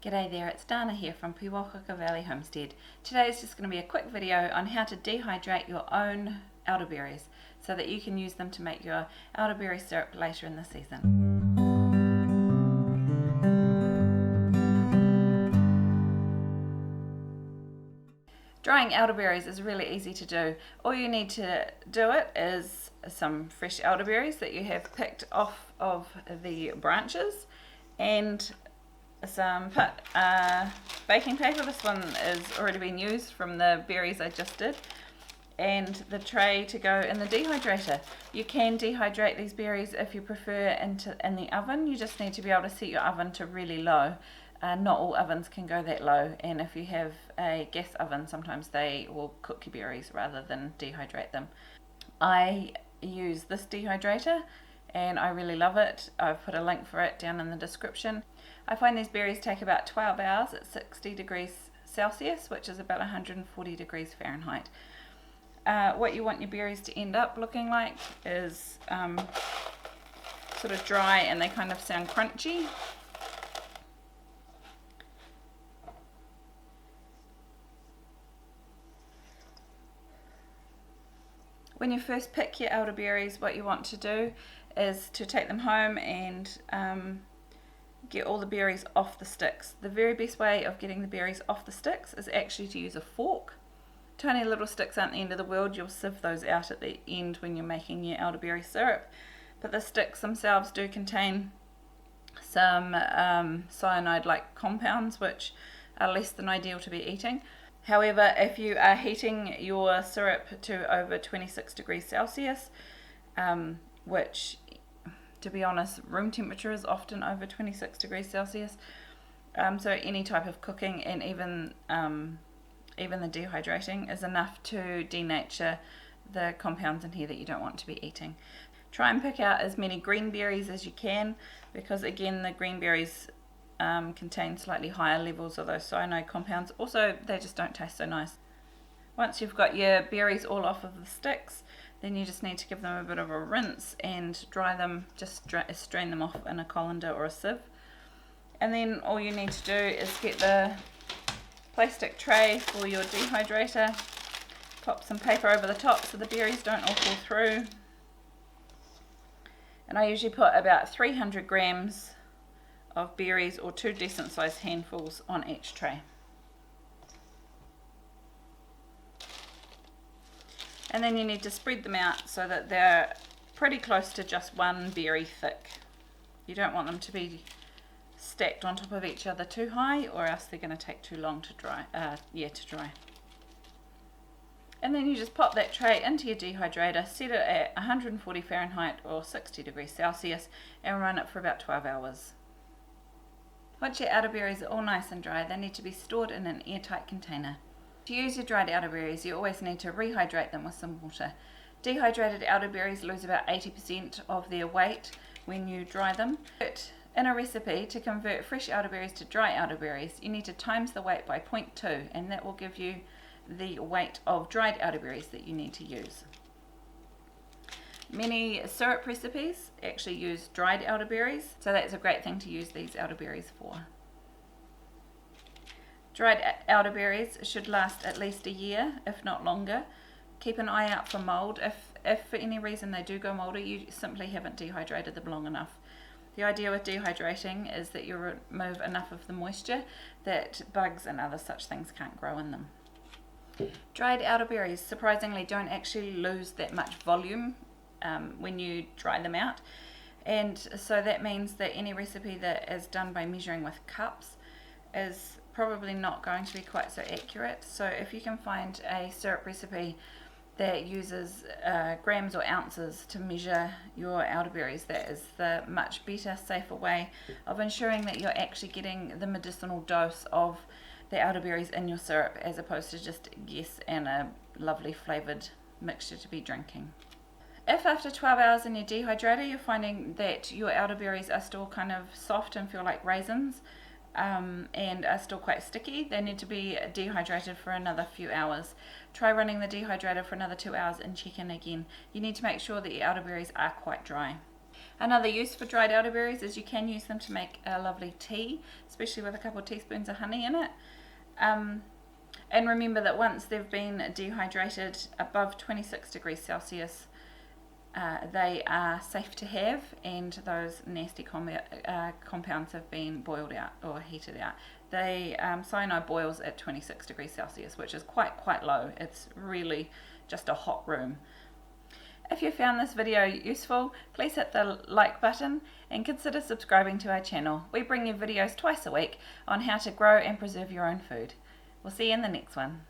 G'day there, it's Dana here from Piwokaka Valley Homestead. Today is just going to be a quick video on how to dehydrate your own elderberries so that you can use them to make your elderberry syrup later in the season. Drying elderberries is really easy to do. All you need to do it is some fresh elderberries that you have picked off of the branches and some baking paper. This one has already been used from the berries I just did, and the tray to go in the dehydrator. You can dehydrate these berries if you prefer in the oven. You just need to be able to set your oven to really low. Not all ovens can go that low, and if you have a gas oven, sometimes they will cook your berries rather than dehydrate them. I use this dehydrator and I really love it. I've put a link for it down in the description. I find these berries take about 12 hours at 60 degrees Celsius, which is about 140 degrees Fahrenheit. What you want your berries to end up looking like is sort of dry, and they kind of sound crunchy. When you first pick your elderberries, what you want to do is to take them home and get all the berries off the sticks. The very best way of getting the berries off the sticks is actually to use a fork. Tiny little sticks aren't the end of the world. You'll sieve those out at the end when you're making your elderberry syrup. But the sticks themselves do contain some cyanide-like compounds which are less than ideal to be eating. However, if you are heating your syrup to over 26 degrees Celsius, which, to be honest, room temperature is often over 26 degrees Celsius, so any type of cooking and even the dehydrating is enough to denature the compounds in here that you don't want to be eating. Try and pick out as many green berries as you can, because again, the green berries contain slightly higher levels of those cyanide compounds. Also, they just don't taste so nice. Once you've got your berries all off of the sticks, then you just need to give them a bit of a rinse and dry them. Just strain them off in a colander or a sieve. And then all you need to do is get the plastic tray for your dehydrator, pop some paper over the top so the berries don't all fall through. And I usually put about 300 grams of berries, or 2 decent sized handfuls, on each tray. And then you need to spread them out so that they're pretty close to just one berry thick. You don't want them to be stacked on top of each other too high, or else they're going to take too long to dry. And then you just pop that tray into your dehydrator, set it at 140 Fahrenheit or 60 degrees Celsius, and run it for about 12 hours. Once your elderberries are all nice and dry, they need to be stored in an airtight container. To use your dried elderberries, you always need to rehydrate them with some water. Dehydrated elderberries lose about 80% of their weight when you dry them. In a recipe, to convert fresh elderberries to dry elderberries, you need to times the weight by 0.2, and that will give you the weight of dried elderberries that you need to use. Many syrup recipes actually use dried elderberries, so that's a great thing to use these elderberries for. Dried elderberries should last at least a year, if not longer. Keep an eye out for mold. If for any reason they do go moldy, you simply haven't dehydrated them long enough. The idea with dehydrating is that you remove enough of the moisture that bugs and other such things can't grow in them. Dried elderberries surprisingly don't actually lose that much volume when you dry them out, and so that means that any recipe that is done by measuring with cups is probably not going to be quite so accurate. So if you can find a syrup recipe that uses grams or ounces to measure your elderberries, that is the much better, safer way of ensuring that you're actually getting the medicinal dose of the elderberries in your syrup, as opposed to just guess and a lovely flavoured mixture to be drinking. If after 12 hours in your dehydrator you're finding that your elderberries are still kind of soft and feel like raisins, and are still quite sticky, they need to be dehydrated for another few hours. Try running the dehydrator for another 2 hours and check in again. You need to make sure that your elderberries are quite dry. Another use for dried elderberries is you can use them to make a lovely tea, especially with a couple of teaspoons of honey in it. And remember that once they've been dehydrated above 26 degrees Celsius, they are safe to have, and those nasty compounds have been boiled out or heated out. Cyanide boils at 26 degrees Celsius, which is quite low. It's really just a hot room. If you found this video useful, please hit the like button and consider subscribing to our channel. We bring you videos twice a week on how to grow and preserve your own food. We'll see you in the next one.